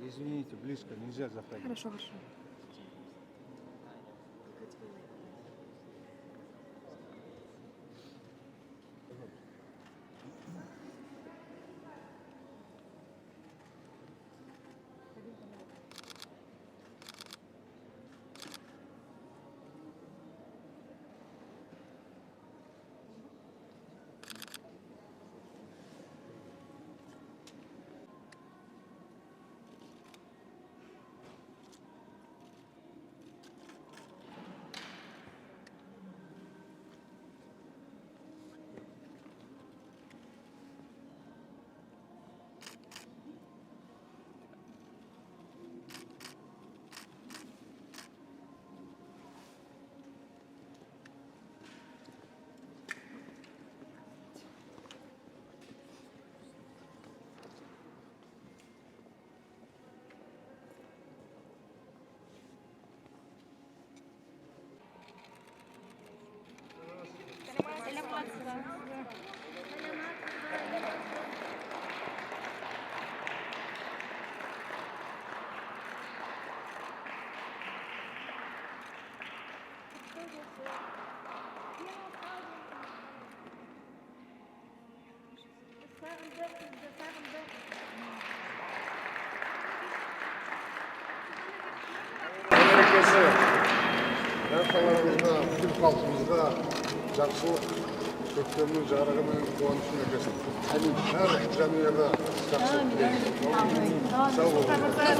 Извините, близко нельзя заходить. Хорошо, хорошо. Herkese, barchalarımızga, bütün halkımızga жақсылық, көктемнің жарығы мен қуанышын әкелсін. Әр жанұяда жақсылық тілеймін. Сау болыңыздар.